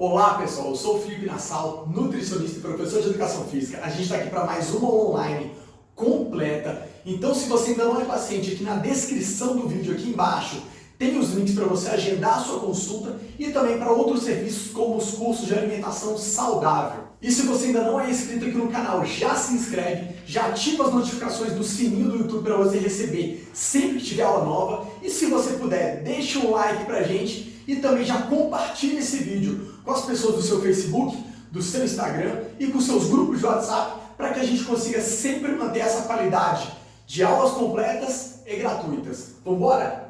Olá pessoal, eu sou o Felipe Nassau, nutricionista e professor de educação física. A gente está aqui para mais uma aula online completa. Então, se você ainda não é paciente, aqui na descrição do vídeo aqui embaixo tem os links para você agendar a sua consulta e também para outros serviços como os cursos de alimentação saudável. E se você ainda não é inscrito aqui no canal, já se inscreve, já ativa as notificações do sininho do YouTube para você receber sempre que tiver aula nova. E se você puder, deixa um like pra gente e também já compartilhe esse vídeo com as pessoas do seu Facebook, do seu Instagram e com seus grupos de WhatsApp para que a gente consiga sempre manter essa qualidade de aulas completas e gratuitas. Vamos embora?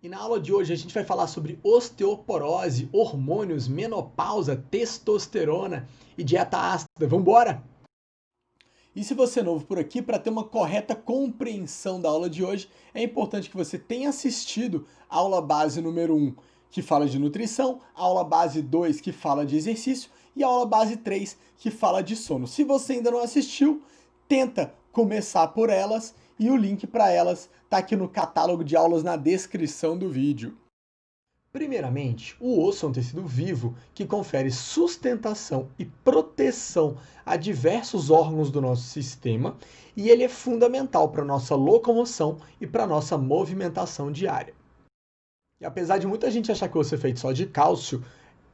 E na aula de hoje a gente vai falar sobre osteoporose, hormônios, menopausa, testosterona e dieta ácida. Vamos embora? E se você é novo por aqui, para ter uma correta compreensão da aula de hoje, é importante que você tenha assistido a aula base número 1, que fala de nutrição, a aula base 2, que fala de exercício, e a aula base 3, que fala de sono. Se você ainda não assistiu, tenta começar por elas, e o link para elas está aqui no catálogo de aulas na descrição do vídeo. Primeiramente, o osso é um tecido vivo que confere sustentação e proteção a diversos órgãos do nosso sistema e ele é fundamental para a nossa locomoção e para a nossa movimentação diária. E apesar de muita gente achar que o osso é feito só de cálcio,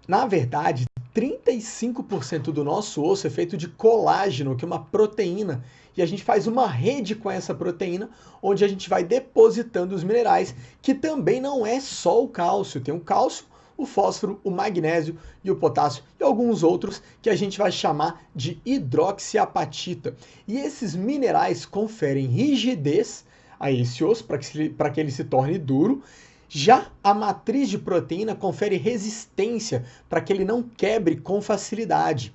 na verdade, 35% do nosso osso é feito de colágeno, que é uma proteína, e a gente faz uma rede com essa proteína, onde a gente vai depositando os minerais, que também não é só o cálcio, tem o cálcio, o fósforo, o magnésio e o potássio, e alguns outros que a gente vai chamar de hidroxiapatita. E esses minerais conferem rigidez a esse osso, para que ele se torne duro. Já a matriz de proteína confere resistência para que ele não quebre com facilidade.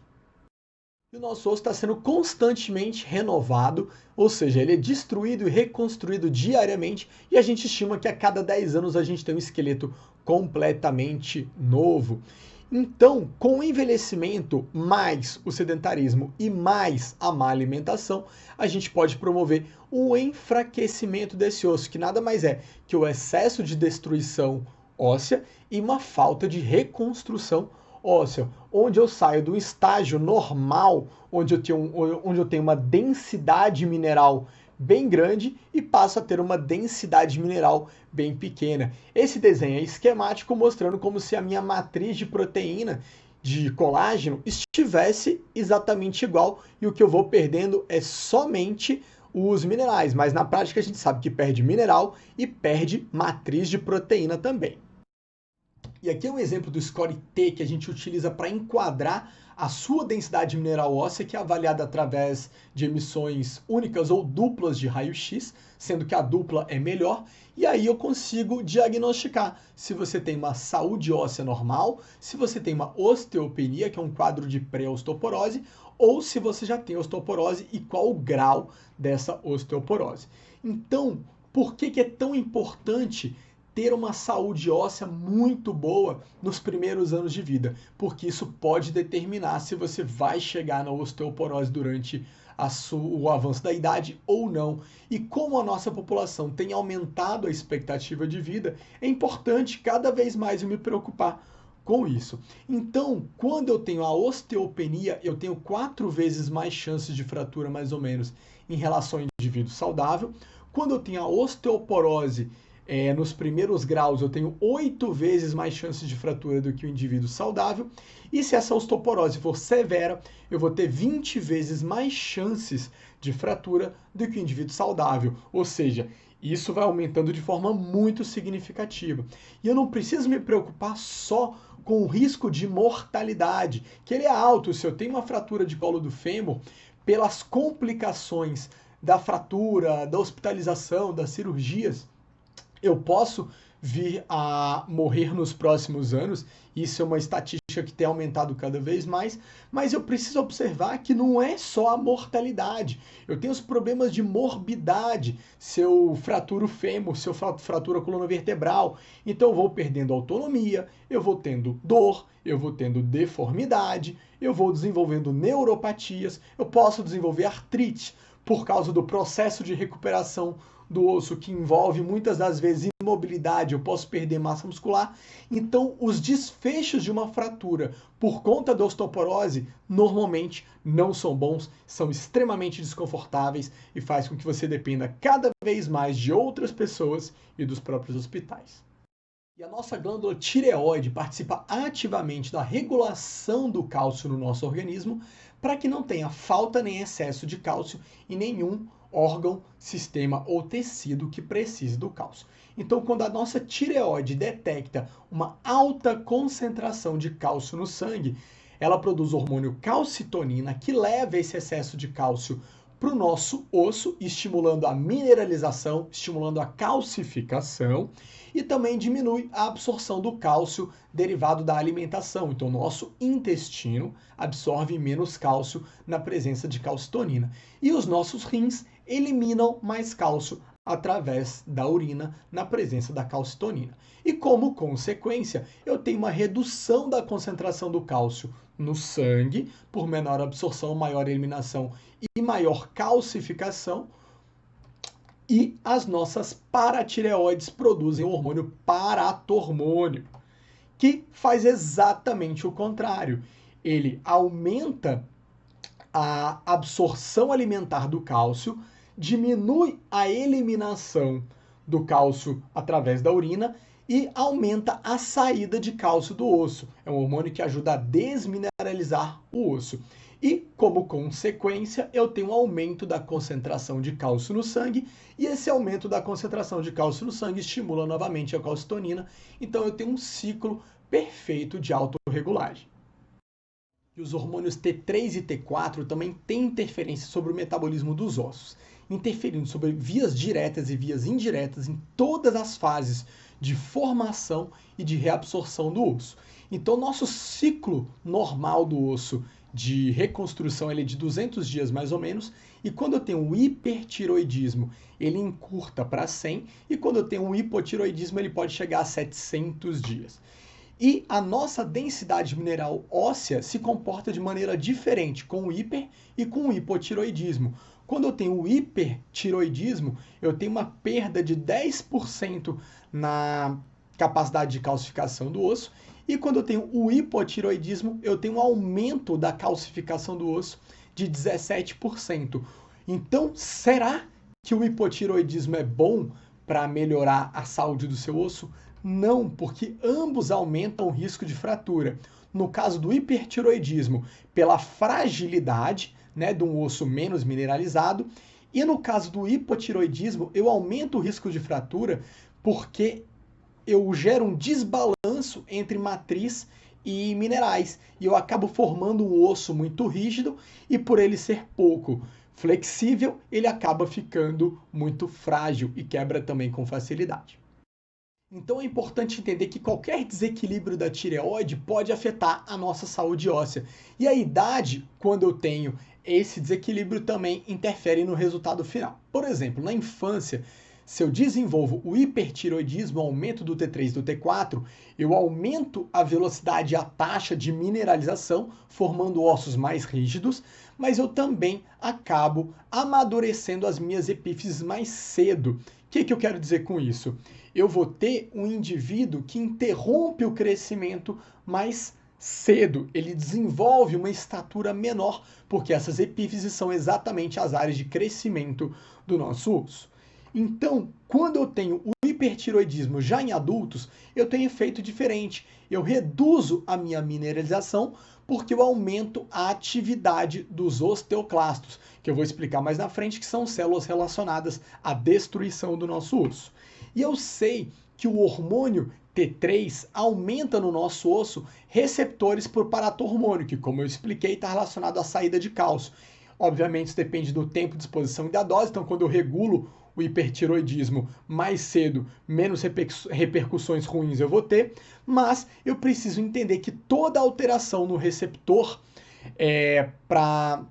E o nosso osso está sendo constantemente renovado, ou seja, ele é destruído e reconstruído diariamente e a gente estima que a cada 10 anos a gente tem um esqueleto completamente novo. Então, com o envelhecimento, mais o sedentarismo e mais a má alimentação, a gente pode promover um enfraquecimento desse osso, que nada mais é que o excesso de destruição óssea e uma falta de reconstrução óssea, onde eu saio do estágio normal, onde eu tenho uma densidade mineral bem grande e passo a ter uma densidade mineral bem pequena. Esse desenho é esquemático mostrando como se a minha matriz de proteína de colágeno estivesse exatamente igual e o que eu vou perdendo é somente os minerais, mas na prática a gente sabe que perde mineral e perde matriz de proteína também. E aqui é um exemplo do score T que a gente utiliza para enquadrar a sua densidade mineral óssea, que é avaliada através de emissões únicas ou duplas de raio-x, sendo que a dupla é melhor, e aí eu consigo diagnosticar se você tem uma saúde óssea normal, se você tem uma osteopenia, que é um quadro de pré-osteoporose, ou se você já tem osteoporose e qual o grau dessa osteoporose. Então, por que é tão importante ter uma saúde óssea muito boa nos primeiros anos de vida? Porque isso pode determinar se você vai chegar na osteoporose durante o avanço da idade ou não. E como a nossa população tem aumentado a expectativa de vida, é importante cada vez mais eu me preocupar com isso. Então, quando eu tenho a osteopenia, eu tenho 4 vezes mais chances de fratura, mais ou menos, em relação ao indivíduo saudável. Quando eu tenho a osteoporose, nos primeiros graus eu tenho 8 vezes mais chances de fratura do que o indivíduo saudável. E se essa osteoporose for severa, eu vou ter 20 vezes mais chances de fratura do que o indivíduo saudável. Ou seja, isso vai aumentando de forma muito significativa. E eu não preciso me preocupar só com o risco de mortalidade, que ele é alto. Se eu tenho uma fratura de colo do fêmur, pelas complicações da fratura, da hospitalização, das cirurgias, eu posso vir a morrer nos próximos anos, isso é uma estatística que tem aumentado cada vez mais, mas eu preciso observar que não é só a mortalidade. Eu tenho os problemas de morbidade, se eu fraturo o fêmur, se eu fraturo a coluna vertebral, então eu vou perdendo autonomia, eu vou tendo dor, eu vou tendo deformidade, eu vou desenvolvendo neuropatias, eu posso desenvolver artrite por causa do processo de recuperação do osso que envolve muitas das vezes imobilidade, eu posso perder massa muscular. Então, os desfechos de uma fratura por conta da osteoporose normalmente não são bons, são extremamente desconfortáveis e faz com que você dependa cada vez mais de outras pessoas e dos próprios hospitais. E a nossa glândula tireoide participa ativamente da regulação do cálcio no nosso organismo para que não tenha falta nem excesso de cálcio em nenhum órgão, sistema ou tecido que precise do cálcio. Então, quando a nossa tireoide detecta uma alta concentração de cálcio no sangue, ela produz o hormônio calcitonina, que leva esse excesso de cálcio para o nosso osso, estimulando a mineralização, estimulando a calcificação, e também diminui a absorção do cálcio derivado da alimentação. Então, nosso intestino absorve menos cálcio na presença de calcitonina. E os nossos rins eliminam mais cálcio através da urina na presença da calcitonina. E como consequência, eu tenho uma redução da concentração do cálcio no sangue, por menor absorção, maior eliminação e maior calcificação. E as nossas paratireoides produzem o hormônio paratormônio, que faz exatamente o contrário. Ele aumenta a absorção alimentar do cálcio, diminui a eliminação do cálcio através da urina e aumenta a saída de cálcio do osso. É um hormônio que ajuda a desmineralizar o osso. E, como consequência, eu tenho um aumento da concentração de cálcio no sangue, e esse aumento da concentração de cálcio no sangue estimula novamente a calcitonina, então eu tenho um ciclo perfeito de autorregulagem. E os hormônios T3 e T4 também têm interferência sobre o metabolismo dos ossos, interferindo sobre vias diretas e vias indiretas em todas as fases de formação e de reabsorção do osso. Então, nosso ciclo normal do osso de reconstrução ele é de 200 dias mais ou menos, e quando eu tenho um hipertiroidismo, ele encurta para 100, e quando eu tenho um hipotiroidismo, ele pode chegar a 700 dias. E a nossa densidade mineral óssea se comporta de maneira diferente com o hiper e com o hipotiroidismo. Quando eu tenho o hipertiroidismo, eu tenho uma perda de 10% na capacidade de calcificação do osso, e quando eu tenho o hipotiroidismo, eu tenho um aumento da calcificação do osso de 17%. Então, será que o hipotiroidismo é bom para melhorar a saúde do seu osso? Não, porque ambos aumentam o risco de fratura. No caso do hipertiroidismo, pela fragilidade, né, de um osso menos mineralizado, e no caso do hipotiroidismo, eu aumento o risco de fratura porque eu gero um desbalanço entre matriz e minerais, e eu acabo formando um osso muito rígido, e por ele ser pouco flexível, ele acaba ficando muito frágil e quebra também com facilidade. Então é importante entender que qualquer desequilíbrio da tireoide pode afetar a nossa saúde óssea. E a idade, quando eu tenho esse desequilíbrio, também interfere no resultado final. Por exemplo, na infância, se eu desenvolvo o hipertiroidismo, o aumento do T3 e do T4, eu aumento a velocidade e a taxa de mineralização, formando ossos mais rígidos, mas eu também acabo amadurecendo as minhas epífises mais cedo. O que eu quero dizer com isso? Eu vou ter um indivíduo que interrompe o crescimento mais cedo, ele desenvolve uma estatura menor, porque essas epífises são exatamente as áreas de crescimento do nosso osso. Então, quando eu tenho o hipertiroidismo já em adultos, eu tenho efeito diferente. Eu reduzo a minha mineralização porque eu aumento a atividade dos osteoclastos, que eu vou explicar mais na frente, que são células relacionadas à destruição do nosso osso. E eu sei que o hormônio T3 aumenta no nosso osso receptores por paratormônio, que, como eu expliquei, está relacionado à saída de cálcio. Obviamente, isso depende do tempo de exposição e da dose, então quando eu regulo o hipertiroidismo mais cedo, menos repercussões ruins eu vou ter, mas eu preciso entender que toda alteração no receptor para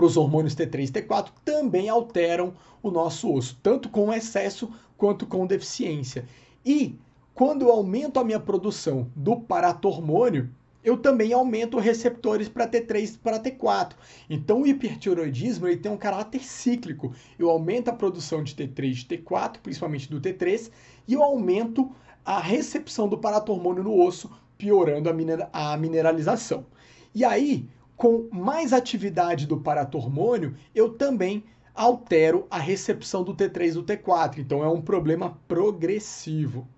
os hormônios T3 e T4 também alteram o nosso osso, tanto com excesso quanto com deficiência. E quando eu aumento a minha produção do paratormônio, eu também aumento receptores para T3 e para T4. Então o hipertireoidismo ele tem um caráter cíclico. Eu aumento a produção de T3 e de T4, principalmente do T3, e eu aumento a recepção do paratormônio no osso, piorando a mineralização. E aí, com mais atividade do paratormônio, eu também altero a recepção do T3 e do T4. Então é um problema progressivo.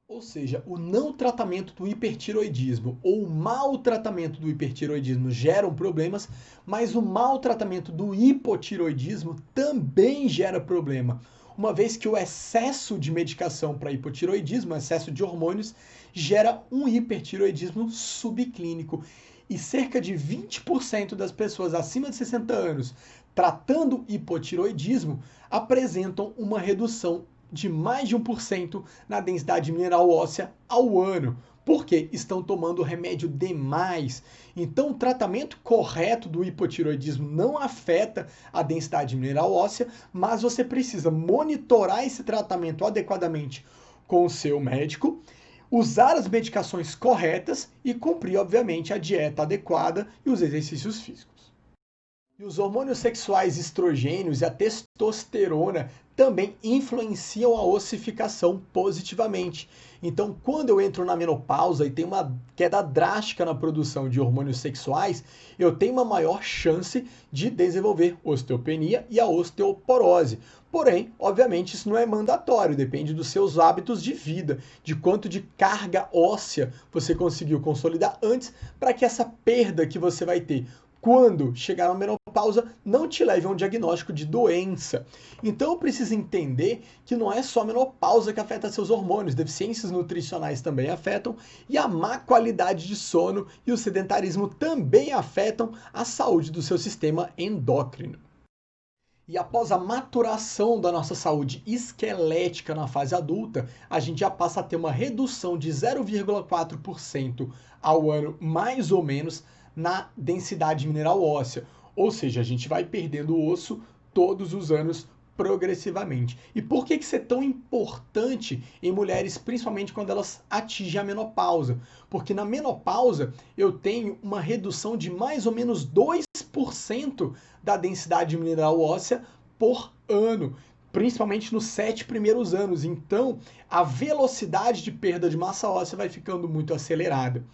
Ou seja, o não tratamento do hipertireoidismo ou o mau tratamento do hipertireoidismo geram problemas, mas o mau tratamento do hipotireoidismo também gera problema, uma vez que o excesso de medicação para hipotireoidismo, o excesso de hormônios, gera um hipertireoidismo subclínico. E cerca de 20% das pessoas acima de 60 anos tratando hipotireoidismo apresentam uma redução de mais de 1% na densidade mineral óssea ao ano, porque estão tomando remédio demais. Então, o tratamento correto do hipotireoidismo não afeta a densidade mineral óssea, mas você precisa monitorar esse tratamento adequadamente com o seu médico, usar as medicações corretas e cumprir, obviamente, a dieta adequada e os exercícios físicos. E os hormônios sexuais estrogênios e a testosterona também influenciam a ossificação positivamente. Então, quando eu entro na menopausa e tem uma queda drástica na produção de hormônios sexuais, eu tenho uma maior chance de desenvolver osteopenia e a osteoporose. Porém, obviamente, isso não é mandatório, depende dos seus hábitos de vida, de quanto de carga óssea você conseguiu consolidar antes, para que essa perda que você vai ter quando chegar na menopausa não te leve a um diagnóstico de doença. Então eu preciso entender que não é só a menopausa que afeta seus hormônios, deficiências nutricionais também afetam, e a má qualidade de sono e o sedentarismo também afetam a saúde do seu sistema endócrino. E após a maturação da nossa saúde esquelética na fase adulta, a gente já passa a ter uma redução de 0,4% ao ano, mais ou menos, na densidade mineral óssea. Ou seja, a gente vai perdendo osso todos os anos progressivamente. E por que isso é tão importante em mulheres, principalmente quando elas atingem a menopausa? Porque na menopausa eu tenho uma redução de mais ou menos 2% da densidade mineral óssea por ano, principalmente nos 7 primeiros anos. Então, a velocidade de perda de massa óssea vai ficando muito acelerada.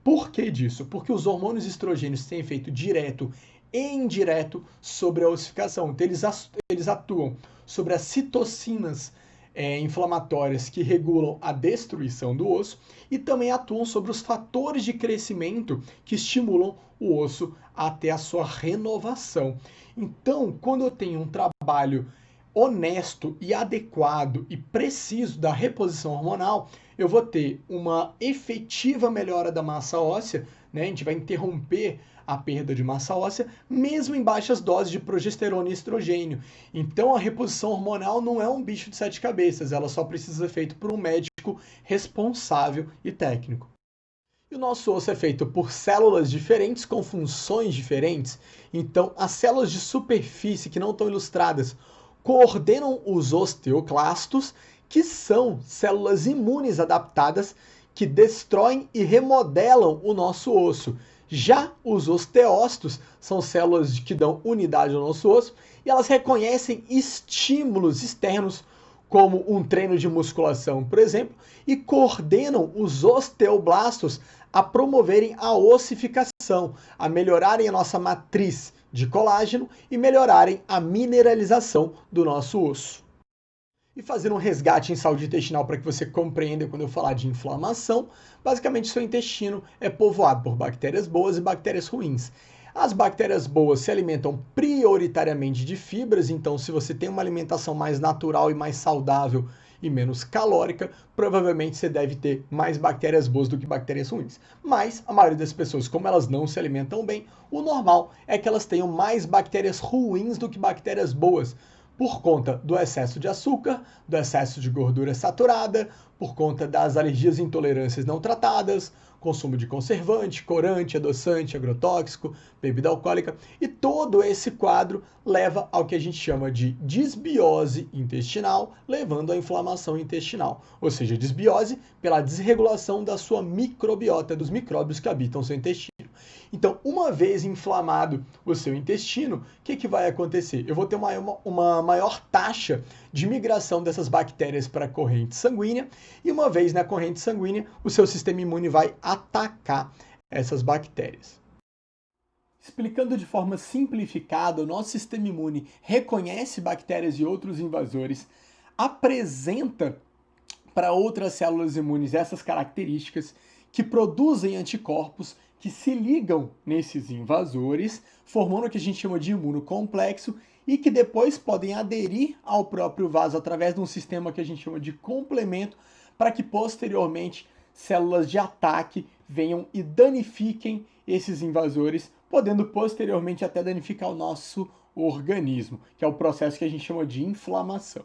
Por que disso? Porque os hormônios estrogênios têm efeito direto e indireto sobre a ossificação. Então, eles atuam sobre as citocinas inflamatórias que regulam a destruição do osso e também atuam sobre os fatores de crescimento que estimulam o osso até a sua renovação. Então, quando eu tenho um trabalho honesto e adequado e preciso da reposição hormonal, eu vou ter uma efetiva melhora da massa óssea, né? A gente vai interromper a perda de massa óssea, mesmo em baixas doses de progesterona e estrogênio. Então a reposição hormonal não é um bicho de 7 cabeças, ela só precisa ser feita por um médico responsável e técnico. E o nosso osso é feito por células diferentes com funções diferentes, então as células de superfície que não estão ilustradas coordenam os osteoclastos, que são células imunes adaptadas que destroem e remodelam o nosso osso. Já os osteócitos são células que dão unidade ao nosso osso e elas reconhecem estímulos externos, como um treino de musculação, por exemplo, e coordenam os osteoblastos a promoverem a ossificação, a melhorarem a nossa matriz de colágeno e melhorarem a mineralização do nosso osso. E fazer um resgate em saúde intestinal para que você compreenda quando eu falar de inflamação, basicamente seu intestino é povoado por bactérias boas e bactérias ruins. As bactérias boas se alimentam prioritariamente de fibras, então se você tem uma alimentação mais natural e mais saudável e menos calórica, provavelmente você deve ter mais bactérias boas do que bactérias ruins. Mas a maioria das pessoas, como elas não se alimentam bem, o normal é que elas tenham mais bactérias ruins do que bactérias boas, por conta do excesso de açúcar, do excesso de gordura saturada, por conta das alergias e intolerâncias não tratadas, consumo de conservante, corante, adoçante, agrotóxico, bebida alcoólica, e todo esse quadro leva ao que a gente chama de disbiose intestinal, levando à inflamação intestinal, ou seja, disbiose pela desregulação da sua microbiota, dos micróbios que habitam o seu intestino. Então, uma vez inflamado o seu intestino, o que vai acontecer? Eu vou ter uma maior taxa de migração dessas bactérias para a corrente sanguínea, e uma vez na corrente sanguínea, o seu sistema imune vai atacar essas bactérias. Explicando de forma simplificada, o nosso sistema imune reconhece bactérias e outros invasores, apresenta para outras células imunes essas características que produzem anticorpos que se ligam nesses invasores, formando o que a gente chama de imunocomplexo e que depois podem aderir ao próprio vaso através de um sistema que a gente chama de complemento, para que posteriormente células de ataque venham e danifiquem esses invasores, podendo posteriormente até danificar o nosso organismo, que é o processo que a gente chama de inflamação.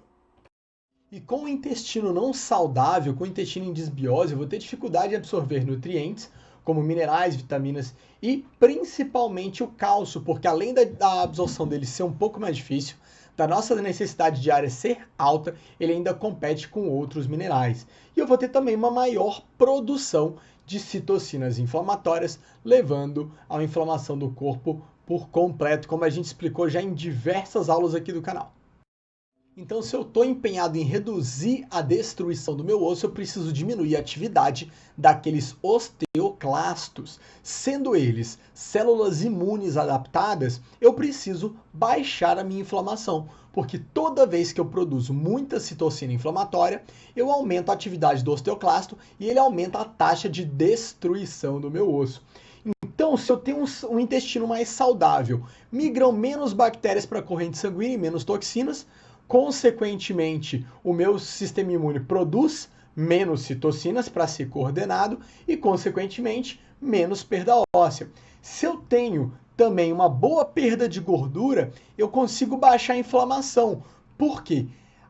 E com o intestino não saudável, com o intestino em desbiose, eu vou ter dificuldade em absorver nutrientes, como minerais, vitaminas e principalmente o cálcio, porque além da absorção dele ser um pouco mais difícil, da nossa necessidade diária ser alta, ele ainda compete com outros minerais. E eu vou ter também uma maior produção de citocinas inflamatórias, levando à inflamação do corpo por completo, como a gente explicou já em diversas aulas aqui do canal. Então, se eu estou empenhado em reduzir a destruição do meu osso, eu preciso diminuir a atividade daqueles osteoclastos. Sendo eles células imunes adaptadas, eu preciso baixar a minha inflamação, porque toda vez que eu produzo muita citocina inflamatória, eu aumento a atividade do osteoclasto e ele aumenta a taxa de destruição do meu osso. Então, se eu tenho um intestino mais saudável, migram menos bactérias para a corrente sanguínea e menos toxinas, consequentemente, o meu sistema imune produz menos citocinas para ser coordenado e, consequentemente, menos perda óssea. Se eu tenho também uma boa perda de gordura, eu consigo baixar a inflamação. Por quê?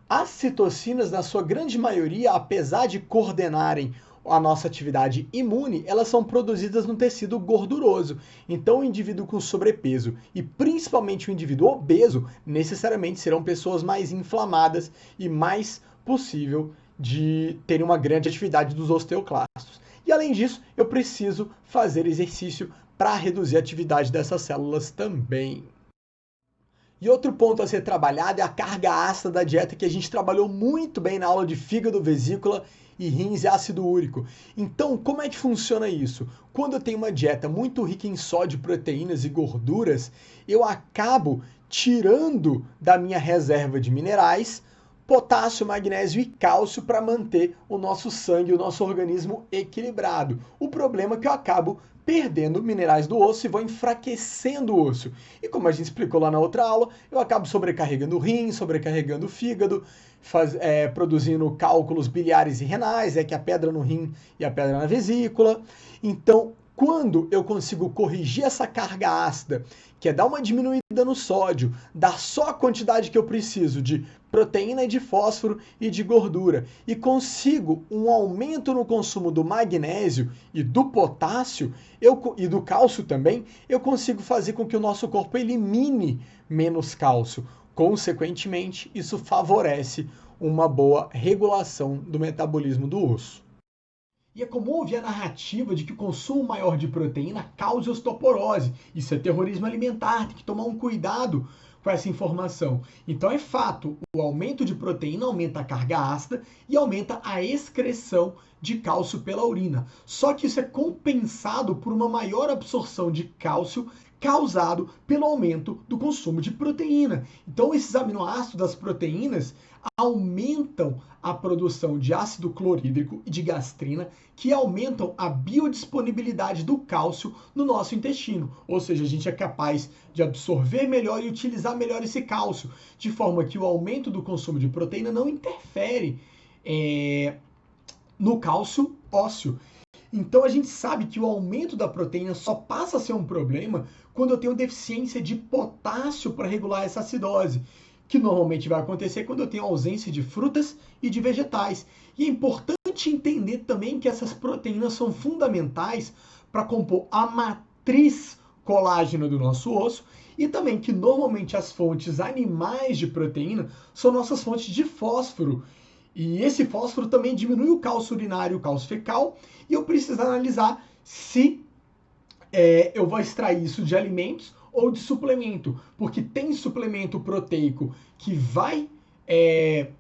As citocinas, na sua grande maioria, apesar de coordenarem a nossa atividade imune, elas são produzidas no tecido gorduroso. Então, o indivíduo com sobrepeso e principalmente o indivíduo obeso necessariamente serão pessoas mais inflamadas e mais possível de terem uma grande atividade dos osteoclastos. E além disso, eu preciso fazer exercício para reduzir a atividade dessas células também. E outro ponto a ser trabalhado é a carga ácida da dieta, que a gente trabalhou muito bem na aula de fígado, vesícula e rins e ácido úrico. Então, como é que funciona isso? Quando eu tenho uma dieta muito rica em sódio, proteínas e gorduras, eu acabo tirando da minha reserva de minerais potássio, magnésio e cálcio para manter o nosso sangue, o nosso organismo equilibrado. O problema é que eu acabo perdendo minerais do osso e vou enfraquecendo o osso. E como a gente explicou lá na outra aula, eu acabo sobrecarregando o rim, sobrecarregando o fígado, produzindo cálculos biliares e renais, que é a pedra no rim e a pedra na vesícula. Então, quando eu consigo corrigir essa carga ácida, que é dar uma diminuída no sódio, dar só a quantidade que eu preciso de proteína e de fósforo e de gordura, e consigo um aumento no consumo do magnésio e do potássio, e do cálcio também, eu consigo fazer com que o nosso corpo elimine menos cálcio. Consequentemente, isso favorece uma boa regulação do metabolismo do osso. E é comum ouvir a narrativa de que o consumo maior de proteína causa osteoporose. Isso é terrorismo alimentar, tem que tomar um cuidado com essa informação. Então é fato, o aumento de proteína aumenta a carga ácida e aumenta a excreção de cálcio pela urina. Só que isso é compensado por uma maior absorção de cálcio causado pelo aumento do consumo de proteína. Então esses aminoácidos das proteínas aumentam a produção de ácido clorídrico e de gastrina, que aumentam a biodisponibilidade do cálcio no nosso intestino. Ou seja, a gente é capaz de absorver melhor e utilizar melhor esse cálcio, de forma que o aumento do consumo de proteína não interfere no cálcio ósseo. Então a gente sabe que o aumento da proteína só passa a ser um problema quando eu tenho deficiência de potássio para regular essa acidose, que normalmente vai acontecer quando eu tenho ausência de frutas e de vegetais. E é importante importante entender também que essas proteínas são fundamentais para compor a matriz colágena do nosso osso e também que normalmente as fontes animais de proteína são nossas fontes de fósforo. E esse fósforo também diminui o cálcio urinário e o cálcio fecal, e eu preciso analisar se eu vou extrair isso de alimentos ou de suplemento, porque tem suplemento proteico que vai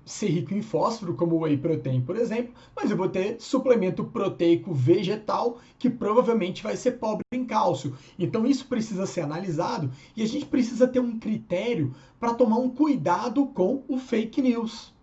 ser rico em fósforo, como o whey protein, por exemplo, mas eu vou ter suplemento proteico vegetal que provavelmente vai ser pobre em cálcio. Então isso precisa ser analisado e a gente precisa ter um critério para tomar um cuidado com o fake news.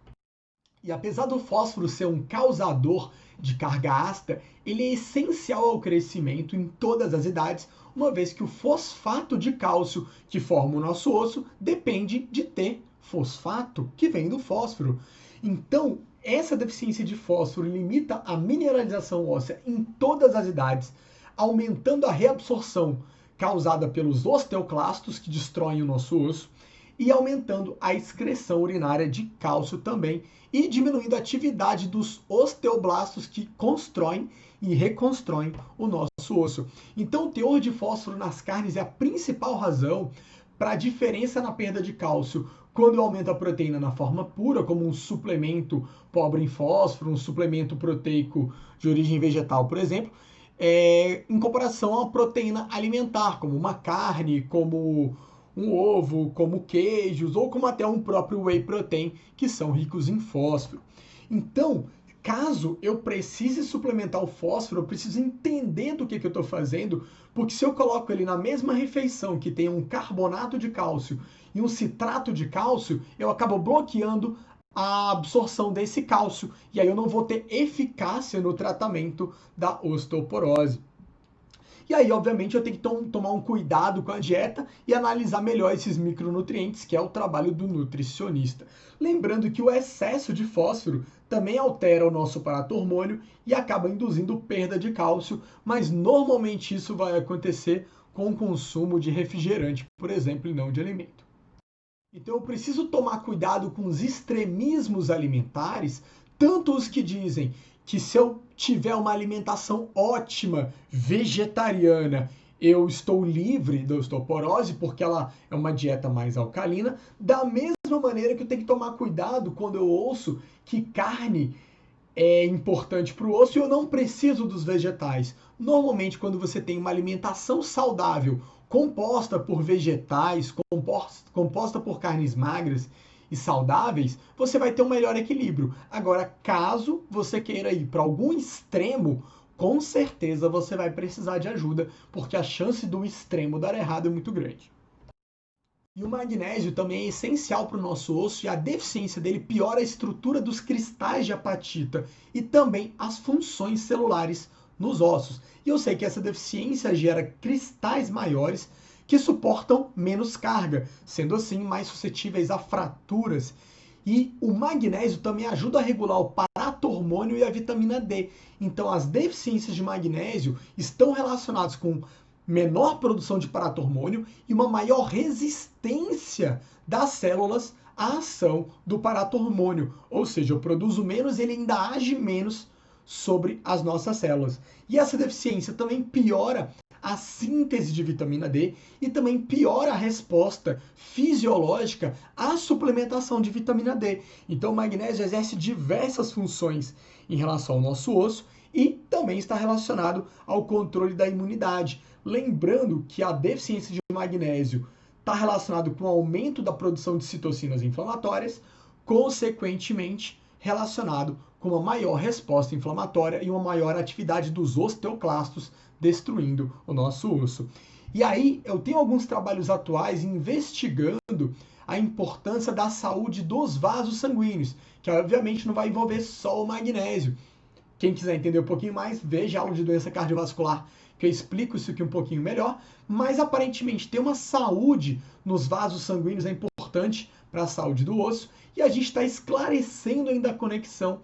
E apesar do fósforo ser um causador de carga ácida, ele é essencial ao crescimento em todas as idades, uma vez que o fosfato de cálcio que forma o nosso osso depende de ter fosfato que vem do fósforo. Então, essa deficiência de fósforo limita a mineralização óssea em todas as idades, aumentando a reabsorção causada pelos osteoclastos que destroem o nosso osso e aumentando a excreção urinária de cálcio também e diminuindo a atividade dos osteoblastos que constroem e reconstroem o nosso osso. Então, o teor de fósforo nas carnes é a principal razão para a diferença na perda de cálcio quando eu aumento a proteína na forma pura, como um suplemento pobre em fósforo, um suplemento proteico de origem vegetal, por exemplo, em comparação à proteína alimentar, como uma carne, como um ovo, como queijos, ou como até um próprio whey protein, que são ricos em fósforo. Então, caso eu precise suplementar o fósforo, eu preciso entender do que eu estou fazendo, porque se eu coloco ele na mesma refeição que tem um carbonato de cálcio e um citrato de cálcio, eu acabo bloqueando a absorção desse cálcio, e aí eu não vou ter eficácia no tratamento da osteoporose. E aí, obviamente, eu tenho que tomar um cuidado com a dieta e analisar melhor esses micronutrientes, que é o trabalho do nutricionista. Lembrando que o excesso de fósforo também altera o nosso paratormônio e acaba induzindo perda de cálcio, mas normalmente isso vai acontecer com o consumo de refrigerante, por exemplo, e não de alimento. Então eu preciso tomar cuidado com os extremismos alimentares, tanto os que dizem que se eu tiver uma alimentação ótima, vegetariana, eu estou livre da osteoporose, porque ela é uma dieta mais alcalina, da mesma maneira que eu tenho que tomar cuidado quando eu ouço que carne é importante para o osso e eu não preciso dos vegetais. Normalmente, quando você tem uma alimentação saudável, composta por vegetais, composta por carnes magras e saudáveis, você vai ter um melhor equilíbrio. Agora, caso você queira ir para algum extremo, com certeza você vai precisar de ajuda, porque a chance do extremo dar errado é muito grande. E o magnésio também é essencial para o nosso osso e a deficiência dele piora a estrutura dos cristais de apatita e também as funções celulares nos ossos. E eu sei que essa deficiência gera cristais maiores que suportam menos carga, sendo assim mais suscetíveis a fraturas. E o magnésio também ajuda a regular o paratormônio e a vitamina D. Então as deficiências de magnésio estão relacionadas com menor produção de paratormônio e uma maior resistência das células à ação do paratormônio. Ou seja, eu produzo menos e ele ainda age menos sobre as nossas células. E essa deficiência também piora a síntese de vitamina D e também piora a resposta fisiológica à suplementação de vitamina D. Então o magnésio exerce diversas funções em relação ao nosso osso e também está relacionado ao controle da imunidade. Lembrando que a deficiência de magnésio está relacionado com o aumento da produção de citocinas inflamatórias, consequentemente relacionado com uma maior resposta inflamatória e uma maior atividade dos osteoclastos, destruindo o nosso osso. E aí eu tenho alguns trabalhos atuais investigando a importância da saúde dos vasos sanguíneos, que obviamente não vai envolver só o magnésio. Quem quiser entender um pouquinho mais, veja a aula de doença cardiovascular, que eu explico isso aqui um pouquinho melhor, mas aparentemente ter uma saúde nos vasos sanguíneos é importante para a saúde do osso, e a gente está esclarecendo ainda a conexão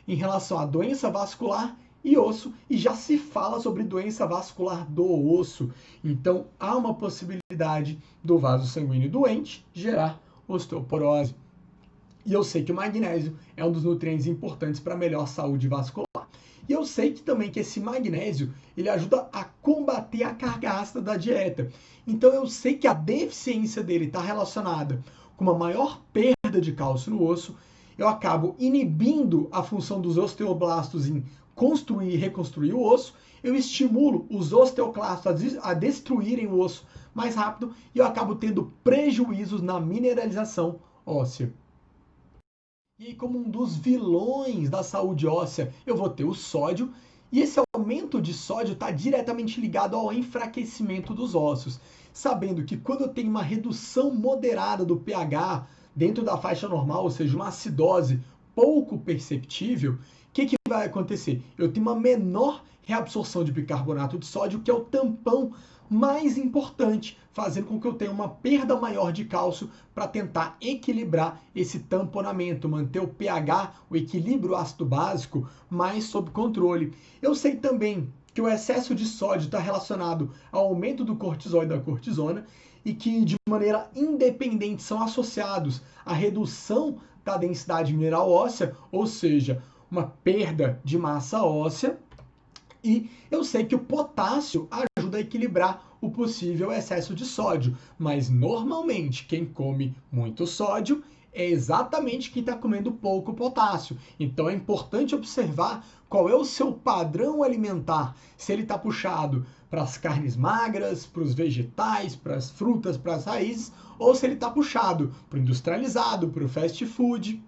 em relação à doença vascular e osso, e já se fala sobre doença vascular do osso. Então há uma possibilidade do vaso sanguíneo doente gerar osteoporose. E eu sei que o magnésio é um dos nutrientes importantes para a melhor saúde vascular. E eu sei que também que esse magnésio, ele ajuda a combater a carga ácida da dieta. Então eu sei que a deficiência dele está relacionada com uma maior perda de cálcio no osso. Eu acabo inibindo a função dos osteoblastos em construir e reconstruir o osso. Eu estimulo os osteoclastos a destruírem o osso mais rápido e eu acabo tendo prejuízos na mineralização óssea. E aí, como um dos vilões da saúde óssea, eu vou ter o sódio, e esse aumento de sódio está diretamente ligado ao enfraquecimento dos ossos. Sabendo que quando eu tenho uma redução moderada do pH dentro da faixa normal, ou seja, uma acidose pouco perceptível, o que vai acontecer? Eu tenho uma menor reabsorção de bicarbonato de sódio, que é o tampão mais importante, fazendo com que eu tenha uma perda maior de cálcio para tentar equilibrar esse tamponamento, manter o pH, o equilíbrio ácido-básico, mais sob controle. Eu sei também que o excesso de sódio está relacionado ao aumento do cortisol e da cortisona e que de maneira independente são associados à redução da densidade mineral óssea, ou seja, uma perda de massa óssea. E eu sei que o potássio ajuda a equilibrar o possível excesso de sódio, mas normalmente quem come muito sódio é exatamente quem está comendo pouco potássio. Então é importante observar qual é o seu padrão alimentar, se ele está puxado para as carnes magras, para os vegetais, para as frutas, para as raízes, ou se ele está puxado para o industrializado, para o fast food.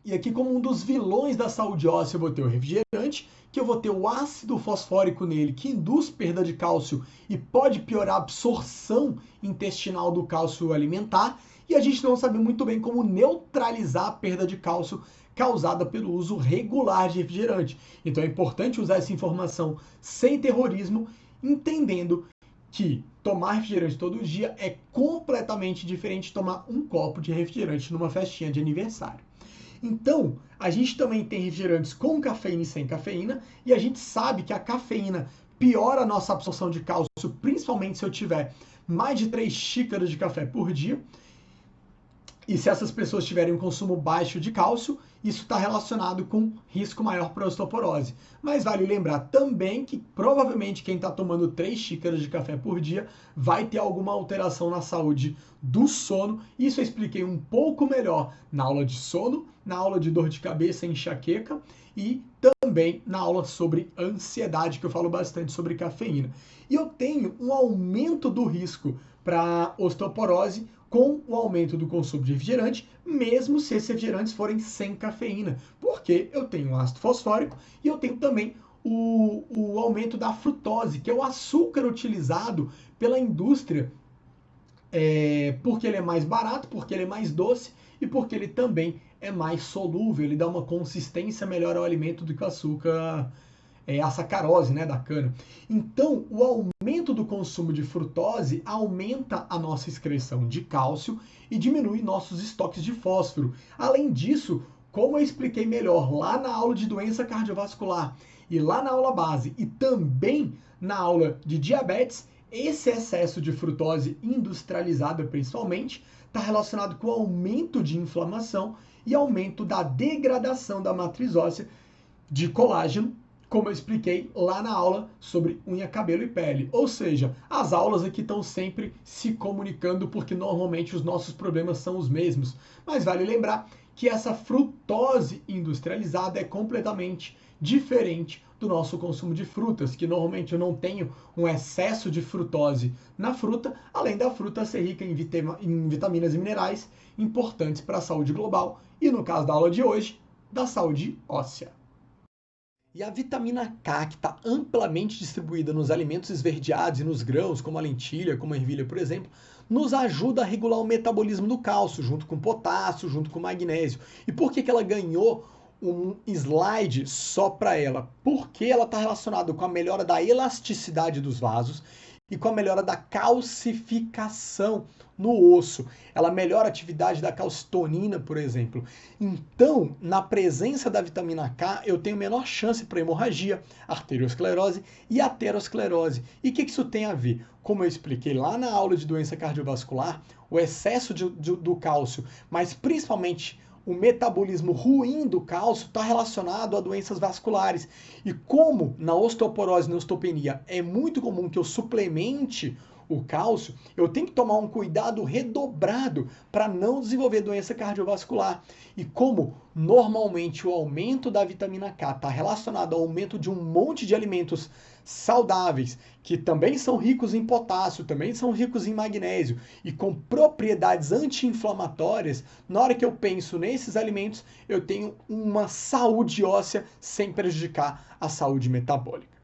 E aqui, como um dos vilões da saúde óssea, eu vou ter o refrigerante, que eu vou ter o ácido fosfórico nele, que induz perda de cálcio e pode piorar a absorção intestinal do cálcio alimentar. E a gente não sabe muito bem como neutralizar a perda de cálcio causada pelo uso regular de refrigerante. Então é importante usar essa informação sem terrorismo, entendendo que tomar refrigerante todo dia é completamente diferente de tomar um copo de refrigerante numa festinha de aniversário. Então, a gente também tem refrigerantes com cafeína e sem cafeína, e a gente sabe que a cafeína piora a nossa absorção de cálcio, principalmente se eu tiver mais de 3 xícaras de café por dia. E se essas pessoas tiverem um consumo baixo de cálcio, isso está relacionado com risco maior para osteoporose. Mas vale lembrar também que provavelmente quem está tomando 3 xícaras de café por dia vai ter alguma alteração na saúde do sono. Isso eu expliquei um pouco melhor na aula de sono, na aula de dor de cabeça e enxaqueca e também na aula sobre ansiedade, que eu falo bastante sobre cafeína. E eu tenho um aumento do risco para osteoporose com o aumento do consumo de refrigerante, mesmo se esses refrigerantes forem sem cafeína, porque eu tenho ácido fosfórico e eu tenho também o aumento da frutose, que é o açúcar utilizado pela indústria, porque ele é mais barato, porque ele é mais doce e porque ele também é mais solúvel, ele dá uma consistência melhor ao alimento do que o açúcar, a sacarose, né, da cana. Então, o aumento do consumo de frutose aumenta a nossa excreção de cálcio e diminui nossos estoques de fósforo. Além disso, como eu expliquei melhor lá na aula de doença cardiovascular e lá na aula base e também na aula de diabetes, esse excesso de frutose industrializada principalmente está relacionado com o aumento de inflamação e aumento da degradação da matriz óssea de colágeno, como eu expliquei lá na aula sobre unha, cabelo e pele. Ou seja, as aulas aqui estão sempre se comunicando porque normalmente os nossos problemas são os mesmos. Mas vale lembrar que essa frutose industrializada é completamente diferente do nosso consumo de frutas, que normalmente eu não tenho um excesso de frutose na fruta, além da fruta ser rica em vitaminas e minerais importantes para a saúde global e, no caso da aula de hoje, da saúde óssea. E a vitamina K, que está amplamente distribuída nos alimentos esverdeados e nos grãos, como a lentilha, como a ervilha, por exemplo, nos ajuda a regular o metabolismo do cálcio, junto com potássio, junto com magnésio. E por que ela ganhou um slide só para ela? Porque ela está relacionada com a melhora da elasticidade dos vasos e com a melhora da calcificação no osso. Ela melhora a atividade da calcitonina, por exemplo. Então, na presença da vitamina K, eu tenho menor chance para hemorragia, arteriosclerose e aterosclerose. E o que isso tem a ver? Como eu expliquei lá na aula de doença cardiovascular, o excesso do cálcio, mas principalmente o metabolismo ruim do cálcio está relacionado a doenças vasculares. E como na osteoporose e na osteopenia é muito comum que eu suplemente o cálcio, eu tenho que tomar um cuidado redobrado para não desenvolver doença cardiovascular. E como normalmente o aumento da vitamina K está relacionado ao aumento de um monte de alimentos saudáveis, que também são ricos em potássio, também são ricos em magnésio e com propriedades anti-inflamatórias, na hora que eu penso nesses alimentos, eu tenho uma saúde óssea sem prejudicar a saúde metabólica.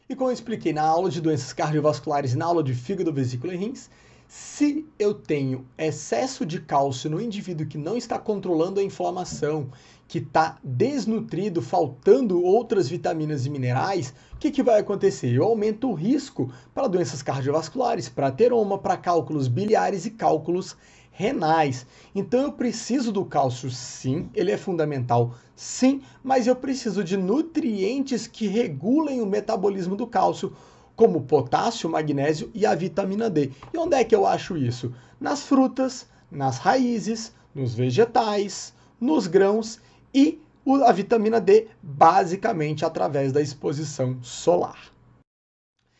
E como eu expliquei na aula de doenças cardiovasculares e na aula de fígado, vesícula e rins, se eu tenho excesso de cálcio no indivíduo que não está controlando a inflamação, que está desnutrido, faltando outras vitaminas e minerais, o que vai acontecer? Eu aumento o risco para doenças cardiovasculares, para ateroma, para cálculos biliares e cálculos renais. Então eu preciso do cálcio, sim, ele é fundamental, sim, mas eu preciso de nutrientes que regulem o metabolismo do cálcio, como potássio, magnésio e a vitamina D. E onde é que eu acho isso? Nas frutas, nas raízes, nos vegetais, nos grãos e a vitamina D basicamente através da exposição solar.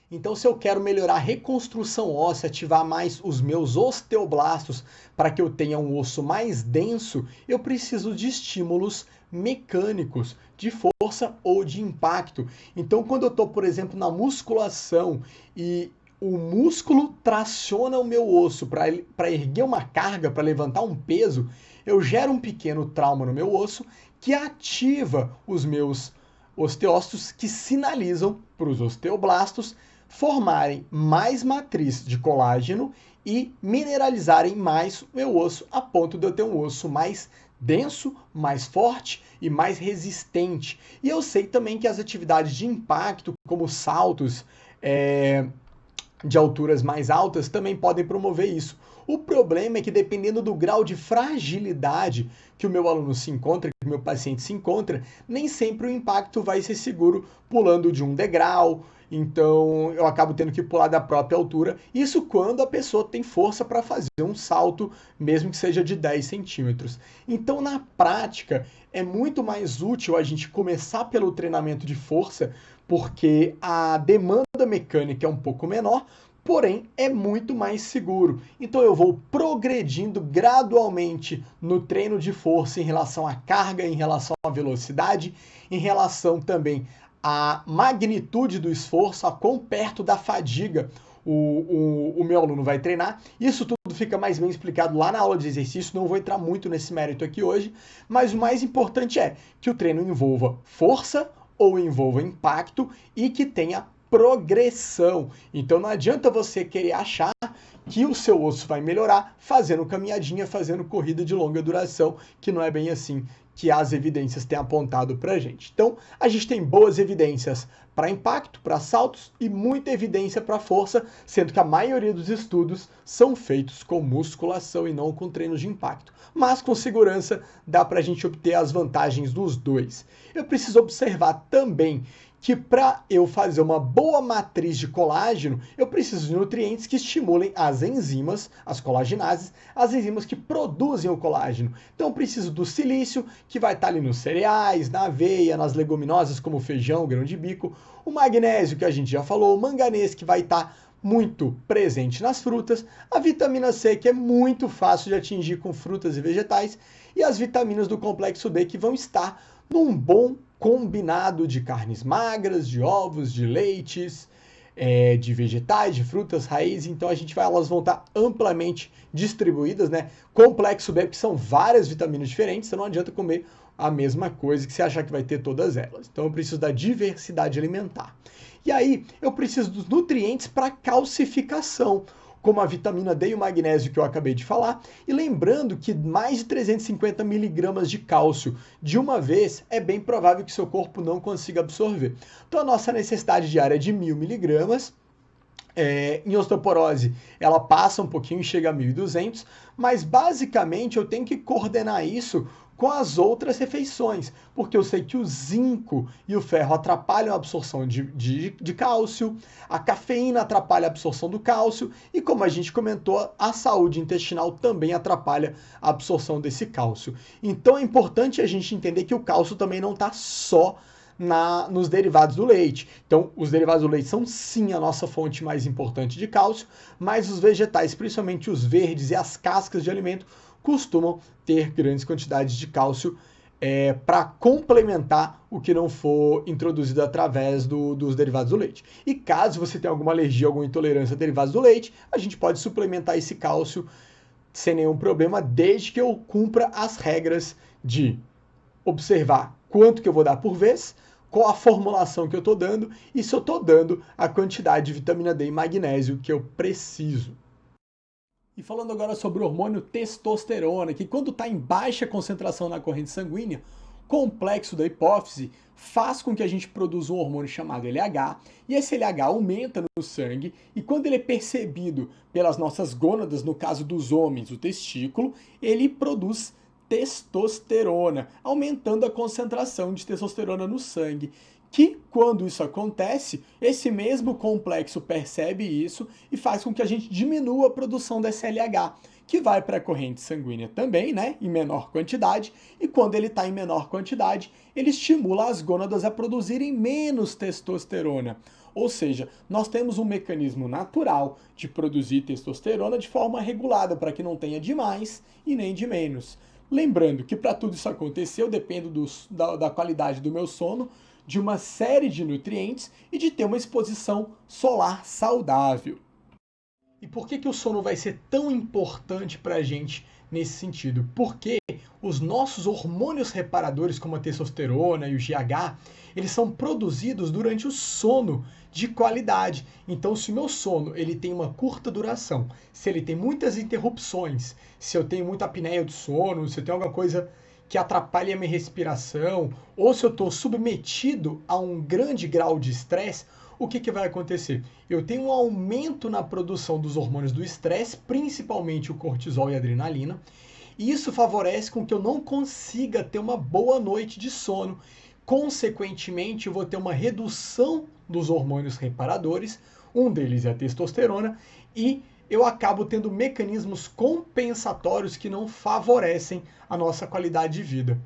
Então, se eu quero melhorar a reconstrução óssea, ativar mais os meus osteoblastos para que eu tenha um osso mais denso, eu preciso de estímulos mecânicos, de força ou de impacto. Então, quando eu estou, por exemplo, na musculação e o músculo traciona o meu osso para erguer uma carga, para levantar um peso, eu gero um pequeno trauma no meu osso que ativa os meus osteócitos, que sinalizam para os osteoblastos formarem mais matriz de colágeno e mineralizarem mais o meu osso, a ponto de eu ter um osso mais denso, mais forte e mais resistente. E eu sei também que as atividades de impacto, como saltos de alturas mais altas, também podem promover isso. O problema é que, dependendo do grau de fragilidade que o meu aluno se encontra, que o meu paciente se encontra, nem sempre o impacto vai ser seguro pulando de um degrau. Então, eu acabo tendo que pular da própria altura. Isso quando a pessoa tem força para fazer um salto, mesmo que seja de 10 centímetros. Então, na prática, é muito mais útil a gente começar pelo treinamento de força, porque a demanda mecânica é um pouco menor, porém é muito mais seguro. Então eu vou progredindo gradualmente no treino de força em relação à carga, em relação à velocidade, em relação também à magnitude do esforço, a quão perto da fadiga o meu aluno vai treinar. Isso tudo fica mais bem explicado lá na aula de exercício, não vou entrar muito nesse mérito aqui hoje, mas o mais importante é que o treino envolva força ou envolva impacto e que tenha progressão. Então não adianta você querer achar que o seu osso vai melhorar fazendo caminhadinha, fazendo corrida de longa duração, que não é bem assim que as evidências têm apontado para a gente. Então, a gente tem boas evidências para impacto, para saltos e muita evidência para força, sendo que a maioria dos estudos são feitos com musculação e não com treinos de impacto. Mas com segurança dá para a gente obter as vantagens dos dois. Eu preciso observar também que para eu fazer uma boa matriz de colágeno, eu preciso de nutrientes que estimulem as enzimas, as colaginases, as enzimas que produzem o colágeno. Então eu preciso do silício, que vai estar ali nos cereais, na aveia, nas leguminosas como feijão, grão de bico, o magnésio que a gente já falou, o manganês que vai estar muito presente nas frutas, a vitamina C que é muito fácil de atingir com frutas e vegetais, e as vitaminas do complexo B que vão estar num bom combinado de carnes magras, de ovos, de leites, de vegetais, de frutas, raízes. Então elas vão estar amplamente distribuídas, né? Complexo B, que são várias vitaminas diferentes, você não adianta comer a mesma coisa que você achar que vai ter todas elas. Então eu preciso da diversidade alimentar. E aí eu preciso dos nutrientes para calcificação, como a vitamina D e o magnésio que eu acabei de falar, e lembrando que mais de 350 miligramas de cálcio de uma vez é bem provável que seu corpo não consiga absorver. Então a nossa necessidade diária é de 1.000 miligramas. Em osteoporose ela passa um pouquinho e chega a 1.200, mas basicamente eu tenho que coordenar isso com as outras refeições, porque eu sei que o zinco e o ferro atrapalham a absorção de cálcio, a cafeína atrapalha a absorção do cálcio, e como a gente comentou, a saúde intestinal também atrapalha a absorção desse cálcio. Então é importante a gente entender que o cálcio também não está só nos derivados do leite. Então, os derivados do leite são sim a nossa fonte mais importante de cálcio, mas os vegetais, principalmente os verdes e as cascas de alimento, costumam ter grandes quantidades de cálcio para complementar o que não for introduzido através dos derivados do leite. E caso você tenha alguma alergia, alguma intolerância a derivados do leite, a gente pode suplementar esse cálcio sem nenhum problema, desde que eu cumpra as regras de observar quanto que eu vou dar por vez, qual a formulação que eu estou dando e se eu estou dando a quantidade de vitamina D e magnésio que eu preciso. E falando agora sobre o hormônio testosterona, que quando está em baixa concentração na corrente sanguínea, complexo da hipófise faz com que a gente produza um hormônio chamado LH, e esse LH aumenta no sangue, e quando ele é percebido pelas nossas gônadas, no caso dos homens, o testículo, ele produz testosterona, aumentando a concentração de testosterona no sangue. Que quando isso acontece, esse mesmo complexo percebe isso e faz com que a gente diminua a produção desse LH, que vai para a corrente sanguínea também, né, em menor quantidade, e quando ele está em menor quantidade, ele estimula as gônadas a produzirem menos testosterona. Ou seja, nós temos um mecanismo natural de produzir testosterona de forma regulada, para que não tenha de mais e nem de menos. Lembrando que para tudo isso acontecer, eu dependo da qualidade do meu sono, de uma série de nutrientes e de ter uma exposição solar saudável. E por que o sono vai ser tão importante para a gente nesse sentido? Porque os nossos hormônios reparadores, como a testosterona e o GH, eles são produzidos durante o sono de qualidade. Então, se o meu sono ele tem uma curta duração, se ele tem muitas interrupções, se eu tenho muita apneia do sono, se eu tenho alguma coisa que atrapalha a minha respiração, ou se eu estou submetido a um grande grau de estresse, o que vai acontecer? Eu tenho um aumento na produção dos hormônios do estresse, principalmente o cortisol e a adrenalina, e isso favorece com que eu não consiga ter uma boa noite de sono. Consequentemente, eu vou ter uma redução dos hormônios reparadores, um deles é a testosterona, e eu acabo tendo mecanismos compensatórios que não favorecem a nossa qualidade de vida.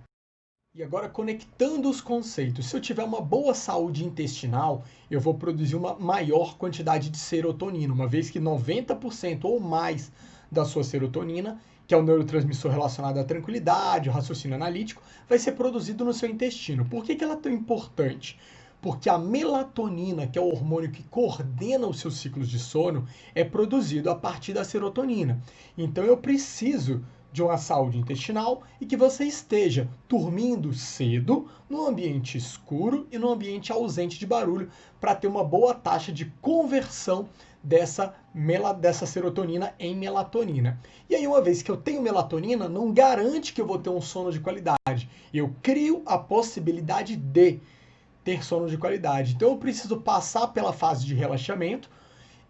E agora, conectando os conceitos, se eu tiver uma boa saúde intestinal, eu vou produzir uma maior quantidade de serotonina, uma vez que 90% ou mais da sua serotonina, que é o neurotransmissor relacionado à tranquilidade, ao raciocínio analítico, vai ser produzido no seu intestino. Por que ela é tão importante? Porque a melatonina, que é o hormônio que coordena os seus ciclos de sono, é produzido a partir da serotonina. Então eu preciso de uma saúde intestinal e que você esteja dormindo cedo, num ambiente escuro e num ambiente ausente de barulho, para ter uma boa taxa de conversão dessa serotonina em melatonina. E aí, uma vez que eu tenho melatonina, não garante que eu vou ter um sono de qualidade. Eu crio a possibilidade de ter sono de qualidade. Então eu preciso passar pela fase de relaxamento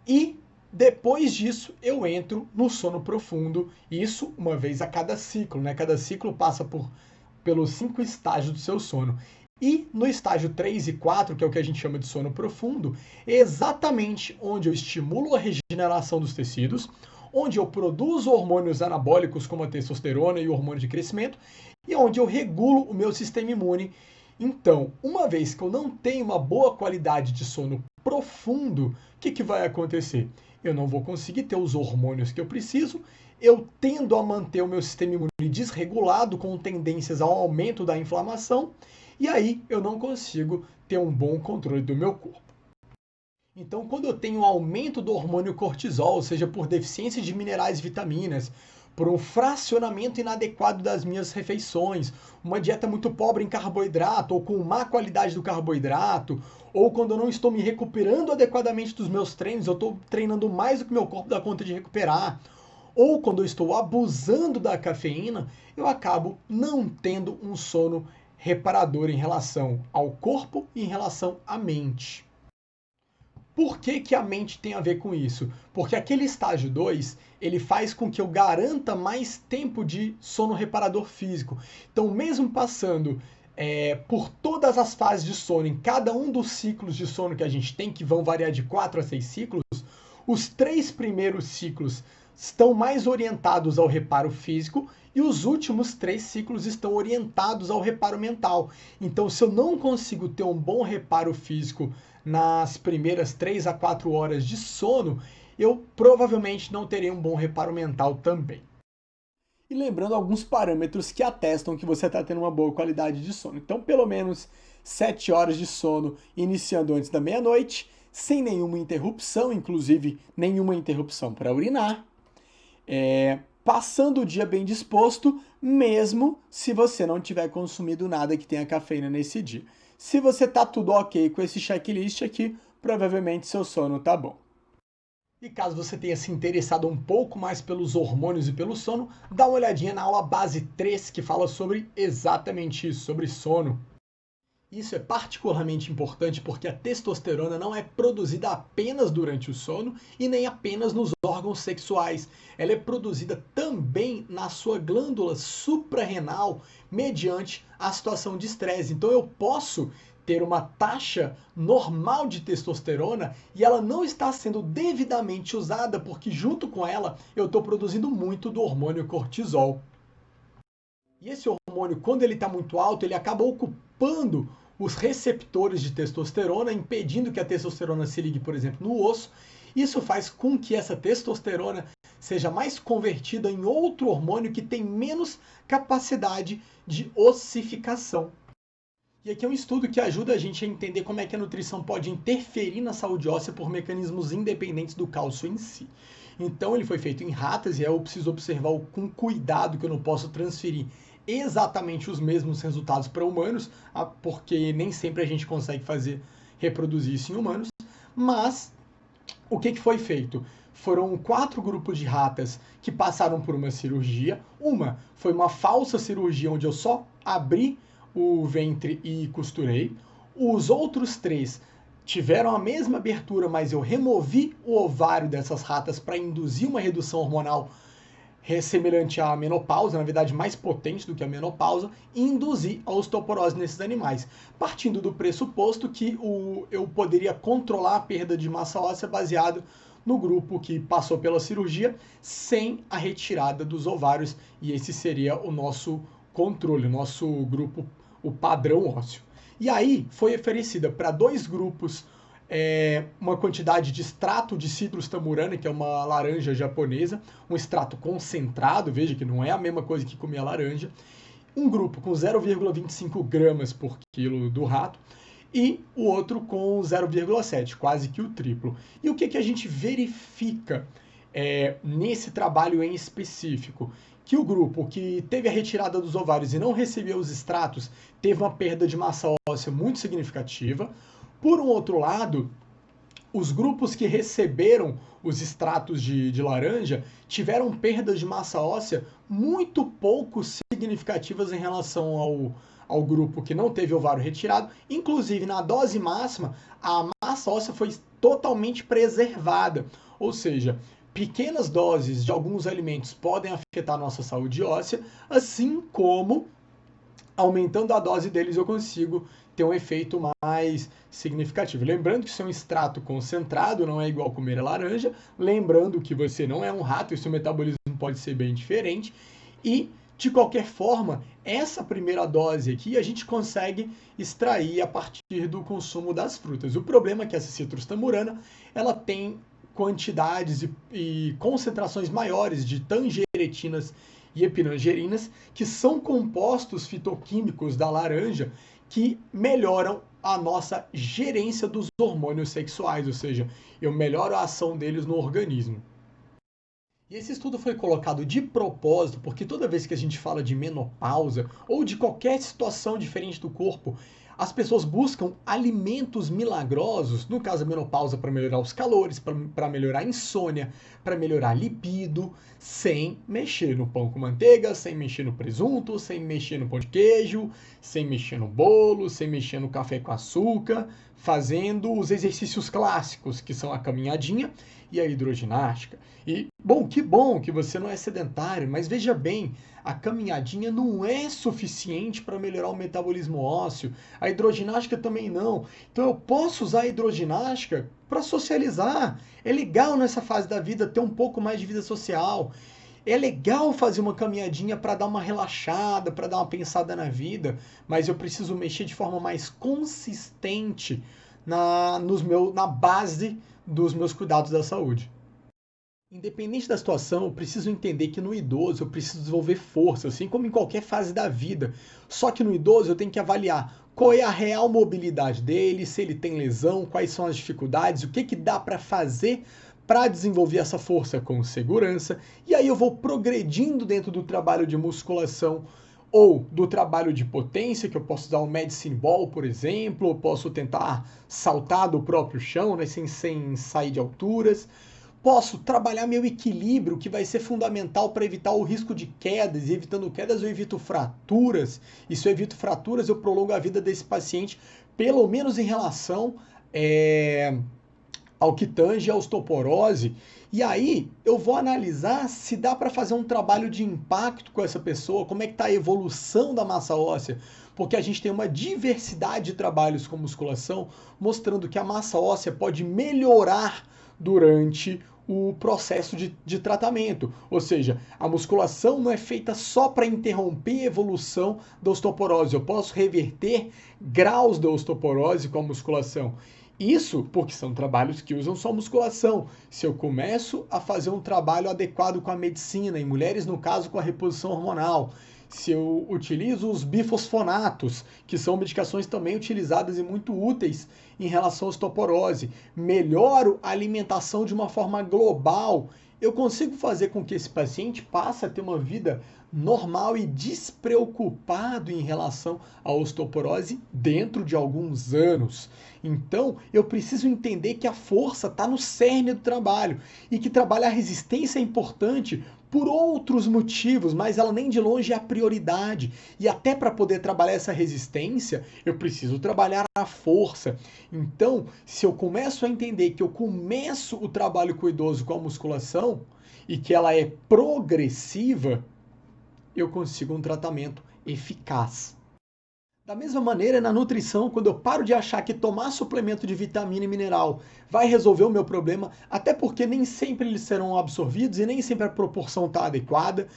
e depois disso eu entro no sono profundo, isso uma vez a cada ciclo, né? Cada ciclo passa pelos 5 estágios do seu sono. E no estágio 3 e 4, que é o que a gente chama de sono profundo, é exatamente onde eu estimulo a regeneração dos tecidos, onde eu produzo hormônios anabólicos como a testosterona e o hormônio de crescimento, e onde eu regulo o meu sistema imune. Então, uma vez que eu não tenho uma boa qualidade de sono profundo, o que vai acontecer? Eu não vou conseguir ter os hormônios que eu preciso, eu tendo a manter o meu sistema imune desregulado, com tendências ao aumento da inflamação, e aí eu não consigo ter um bom controle do meu corpo. Então, quando eu tenho um aumento do hormônio cortisol, seja por deficiência de minerais e vitaminas, por um fracionamento inadequado das minhas refeições, uma dieta muito pobre em carboidrato, ou com má qualidade do carboidrato, ou quando eu não estou me recuperando adequadamente dos meus treinos, eu estou treinando mais do que meu corpo dá conta de recuperar, ou quando eu estou abusando da cafeína, eu acabo não tendo um sono reparador em relação ao corpo e em relação à mente. Por que que a mente tem a ver com isso? Porque aquele estágio 2, ele faz com que eu garanta mais tempo de sono reparador físico. Então, mesmo passando por todas as fases de sono, em cada um dos ciclos de sono que a gente tem, que vão variar de 4 a 6 ciclos, os 3 primeiros ciclos estão mais orientados ao reparo físico e os últimos 3 ciclos estão orientados ao reparo mental. Então, se eu não consigo ter um bom reparo físico nas primeiras 3 a 4 horas de sono, eu provavelmente não terei um bom reparo mental também. E lembrando alguns parâmetros que atestam que você está tendo uma boa qualidade de sono. Então, pelo menos 7 horas de sono iniciando antes da meia-noite, sem nenhuma interrupção, inclusive nenhuma interrupção para urinar. Passando o dia bem disposto, mesmo se você não tiver consumido nada que tenha cafeína nesse dia. Se você tá tudo ok com esse checklist aqui, provavelmente seu sono tá bom. E caso você tenha se interessado um pouco mais pelos hormônios e pelo sono, dá uma olhadinha na aula base 3, que fala sobre exatamente isso, sobre sono. Isso é particularmente importante porque a testosterona não é produzida apenas durante o sono e nem apenas nos órgãos sexuais. Ela é produzida também na sua glândula suprarrenal mediante a situação de estresse. Então eu posso ter uma taxa normal de testosterona e ela não está sendo devidamente usada porque junto com ela eu estou produzindo muito do hormônio cortisol. E esse hormônio, quando ele está muito alto, ele acaba ocupando os receptores de testosterona, impedindo que a testosterona se ligue, por exemplo, no osso. Isso faz com que essa testosterona seja mais convertida em outro hormônio que tem menos capacidade de ossificação. E aqui é um estudo que ajuda a gente a entender como é que a nutrição pode interferir na saúde óssea por mecanismos independentes do cálcio em si. Então ele foi feito em ratas e eu preciso observar com cuidado que eu não posso transferir exatamente os mesmos resultados para humanos, porque nem sempre a gente consegue reproduzir isso em humanos, mas o que foi feito? Foram 4 grupos de ratas que passaram por uma cirurgia. Uma foi uma falsa cirurgia, onde eu só abri o ventre e costurei. Os outros 3 tiveram a mesma abertura, mas eu removi o ovário dessas ratas para induzir uma redução hormonal semelhante à menopausa, na verdade mais potente do que a menopausa, e induzir a osteoporose nesses animais, partindo do pressuposto que eu poderia controlar a perda de massa óssea baseado no grupo que passou pela cirurgia sem a retirada dos ovários, e esse seria o nosso controle, o nosso grupo, o padrão ósseo. E aí foi oferecida para 2 grupos uma quantidade de extrato de Citrus tamurana, que é uma laranja japonesa, um extrato concentrado, veja que não é a mesma coisa que comer a laranja, um grupo com 0,25 gramas por quilo do rato, e o outro com 0,7, quase que o triplo. E o que a gente verifica nesse trabalho em específico? Que o grupo que teve a retirada dos ovários e não recebeu os extratos teve uma perda de massa óssea muito significativa. Por um outro lado, os grupos que receberam os extratos de laranja tiveram perdas de massa óssea muito pouco significativas em relação ao grupo que não teve ovário retirado. Inclusive, na dose máxima, a massa óssea foi totalmente preservada. Ou seja, pequenas doses de alguns alimentos podem afetar a nossa saúde óssea, assim como aumentando a dose deles eu consigo ter um efeito mais significativo. Lembrando que isso é um extrato concentrado, não é igual comer a laranja. Lembrando que você não é um rato e seu metabolismo pode ser bem diferente. E, de qualquer forma, essa primeira dose aqui a gente consegue extrair a partir do consumo das frutas. O problema é que essa Citrus tamurana, ela tem quantidades e concentrações maiores de tangeretinas e epinangerinas, que são compostos fitoquímicos da laranja que melhoram a nossa gerência dos hormônios sexuais, ou seja, eu melhoro a ação deles no organismo. E esse estudo foi colocado de propósito porque toda vez que a gente fala de menopausa ou de qualquer situação diferente do corpo, As pessoas buscam alimentos milagrosos, no caso a menopausa, para melhorar os calores, para melhorar a insônia, para melhorar a libido, sem mexer no pão com manteiga, sem mexer no presunto, sem mexer no pão de queijo, sem mexer no bolo, sem mexer no café com açúcar, fazendo os exercícios clássicos, que são a caminhadinha e a hidroginástica. E, que bom que você não é sedentário, mas veja bem, a caminhadinha não é suficiente para melhorar o metabolismo ósseo, a hidroginástica também não. Então eu posso usar a hidroginástica para socializar. É legal nessa fase da vida ter um pouco mais de vida social. É legal fazer uma caminhadinha para dar uma relaxada, para dar uma pensada na vida, mas eu preciso mexer de forma mais consistente na base dos meus cuidados da saúde. Independente da situação, eu preciso entender que no idoso eu preciso desenvolver força, assim como em qualquer fase da vida. Só que no idoso eu tenho que avaliar qual é a real mobilidade dele, se ele tem lesão, quais são as dificuldades, o que dá para fazer para desenvolver essa força com segurança. E aí eu vou progredindo dentro do trabalho de musculação ou do trabalho de potência, que eu posso usar o medicine ball, por exemplo, ou posso tentar saltar do próprio chão, né, sem sair de alturas. Posso trabalhar meu equilíbrio, que vai ser fundamental para evitar o risco de quedas. E evitando quedas, eu evito fraturas. E se eu evito fraturas, eu prolongo a vida desse paciente, pelo menos em relação ao que tange a osteoporose. E aí, eu vou analisar se dá para fazer um trabalho de impacto com essa pessoa, como é que está a evolução da massa óssea. Porque a gente tem uma diversidade de trabalhos com musculação, mostrando que a massa óssea pode melhorar durante o processo de tratamento. Ou seja, a musculação não é feita só para interromper a evolução da osteoporose. Eu posso reverter graus da osteoporose com a musculação. Isso porque são trabalhos que usam só musculação. Se eu começo a fazer um trabalho adequado com a medicina, em mulheres, no caso, com a reposição hormonal, se eu utilizo os bifosfonatos, que são medicações também utilizadas e muito úteis em relação à osteoporose, melhoro a alimentação de uma forma global, eu consigo fazer com que esse paciente passe a ter uma vida normal e despreocupado em relação à osteoporose dentro de alguns anos. Então, eu preciso entender que a força está no cerne do trabalho e que trabalhar a resistência é importante por outros motivos, mas ela nem de longe é a prioridade. E até para poder trabalhar essa resistência, eu preciso trabalhar a força. Então, se eu começo a entender que eu começo o trabalho com o idoso com a musculação e que ela é progressiva, eu consigo um tratamento eficaz. Da mesma maneira, na nutrição, quando eu paro de achar que tomar suplemento de vitamina e mineral vai resolver o meu problema, até porque nem sempre eles serão absorvidos e nem sempre a proporção está adequada,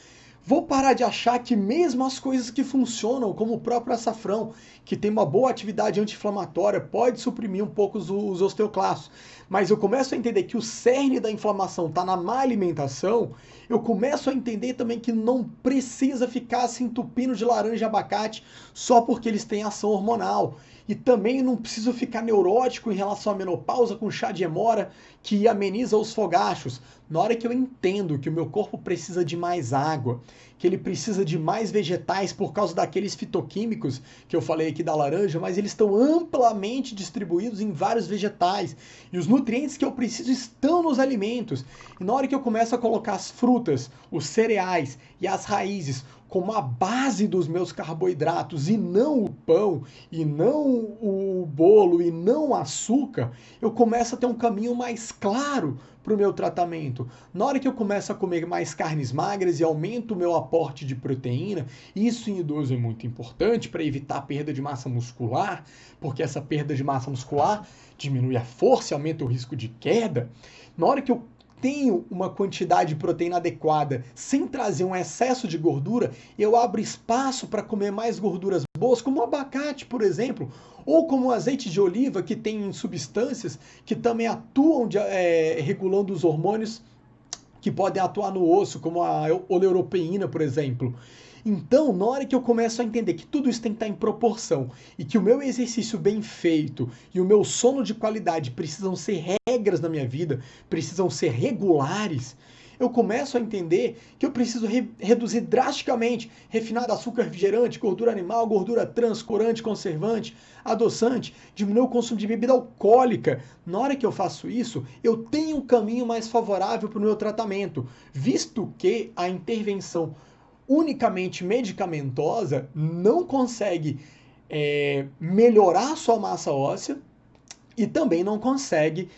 vou parar de achar que mesmo as coisas que funcionam, como o próprio açafrão, que tem uma boa atividade anti-inflamatória, pode suprimir um pouco os osteoclastos. Mas eu começo a entender que o cerne da inflamação está na má alimentação, eu começo a entender também que não precisa ficar se entupindo de laranja e abacate só porque eles têm ação hormonal. E também não preciso ficar neurótico em relação à menopausa com chá de emora que ameniza os fogachos. Na hora que eu entendo que o meu corpo precisa de mais água, que ele precisa de mais vegetais por causa daqueles fitoquímicos que eu falei aqui da laranja, mas eles estão amplamente distribuídos em vários vegetais. E os nutrientes que eu preciso estão nos alimentos. E na hora que eu começo a colocar as frutas, os cereais e as raízes como a base dos meus carboidratos e não o pão, e não o bolo, e não o açúcar, eu começo a ter um caminho mais claro para o meu tratamento. Na hora que eu começo a comer mais carnes magras e aumento o meu aporte de proteína, isso em idoso é muito importante para evitar a perda de massa muscular, porque essa perda de massa muscular diminui a força e aumenta o risco de queda. Na hora que eu tenho uma quantidade de proteína adequada, sem trazer um excesso de gordura, eu abro espaço para comer mais gorduras boas, como o abacate, por exemplo, ou como o azeite de oliva, que tem substâncias que também atuam regulando os hormônios que podem atuar no osso, como a oleuropeína, por exemplo. Então, na hora que eu começo a entender que tudo isso tem que estar em proporção e que o meu exercício bem feito e o meu sono de qualidade precisam ser regras na minha vida, precisam ser regulares, eu começo a entender que eu preciso reduzir drasticamente refinado, açúcar, refrigerante, gordura animal, gordura trans, corante, conservante, adoçante, diminuir o consumo de bebida alcoólica. Na hora que eu faço isso, eu tenho um caminho mais favorável para o meu tratamento, visto que a intervenção unicamente medicamentosa não consegue melhorar a sua massa óssea e também não consegue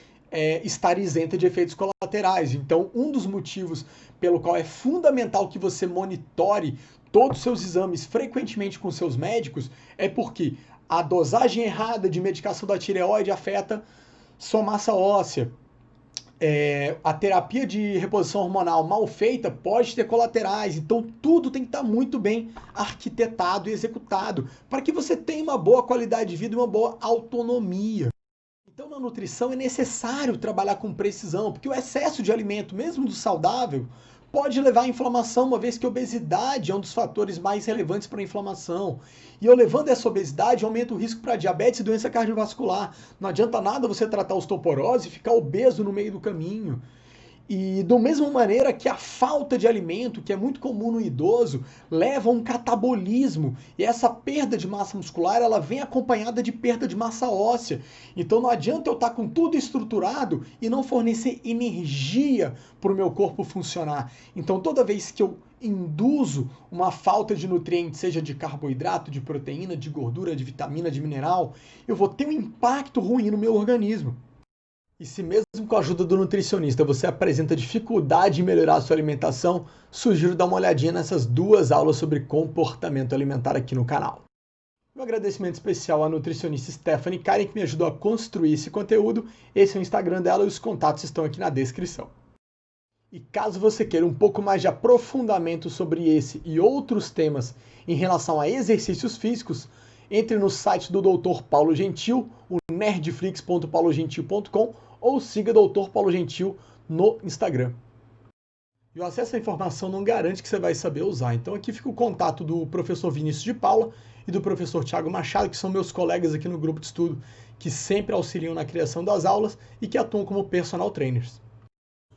estar isenta de efeitos colaterais. Então, um dos motivos pelo qual é fundamental que você monitore todos os seus exames frequentemente com seus médicos é porque a dosagem errada de medicação da tireoide afeta sua massa óssea. A terapia de reposição hormonal mal feita pode ter colaterais, então tudo tem que estar muito bem arquitetado e executado para que você tenha uma boa qualidade de vida e uma boa autonomia. Então na nutrição é necessário trabalhar com precisão, porque o excesso de alimento, mesmo do saudável, pode levar à inflamação, uma vez que a obesidade é um dos fatores mais relevantes para a inflamação. E eu levando essa obesidade, aumenta o risco para diabetes e doença cardiovascular. Não adianta nada você tratar a osteoporose e ficar obeso no meio do caminho. E da mesma maneira que a falta de alimento, que é muito comum no idoso, leva a um catabolismo. E essa perda de massa muscular, ela vem acompanhada de perda de massa óssea. Então não adianta eu estar com tudo estruturado e não fornecer energia para o meu corpo funcionar. Então toda vez que eu induzo uma falta de nutrientes, seja de carboidrato, de proteína, de gordura, de vitamina, de mineral, eu vou ter um impacto ruim no meu organismo. E se mesmo com a ajuda do nutricionista você apresenta dificuldade em melhorar a sua alimentação, sugiro dar uma olhadinha nessas 2 aulas sobre comportamento alimentar aqui no canal. Um agradecimento especial à nutricionista Stephanie Karen, que me ajudou a construir esse conteúdo. Esse é o Instagram dela e os contatos estão aqui na descrição. E caso você queira um pouco mais de aprofundamento sobre esse e outros temas em relação a exercícios físicos, entre no site do Dr. Paulo Gentil, o nerdflix.paulogentil.com, ou siga Dr. Paulo Gentil no Instagram. E o acesso à informação não garante que você vai saber usar. Então aqui fica o contato do professor Vinícius de Paula e do professor Thiago Machado, que são meus colegas aqui no grupo de estudo, que sempre auxiliam na criação das aulas e que atuam como personal trainers.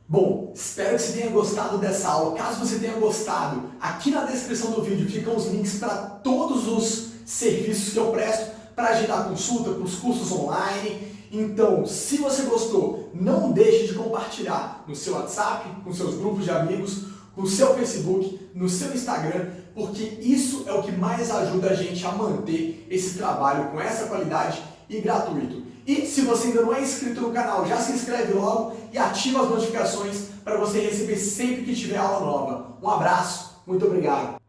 Bom, espero que você tenha gostado dessa aula. Caso você tenha gostado, aqui na descrição do vídeo ficam os links para todos os serviços que eu presto para agendar consulta, para os cursos online. Então, se você gostou, não deixe de compartilhar no seu WhatsApp, com seus grupos de amigos, no seu Facebook, no seu Instagram, porque isso é o que mais ajuda a gente a manter esse trabalho com essa qualidade e gratuito. E se você ainda não é inscrito no canal, já se inscreve logo e ativa as notificações para você receber sempre que tiver aula nova. Um abraço, muito obrigado!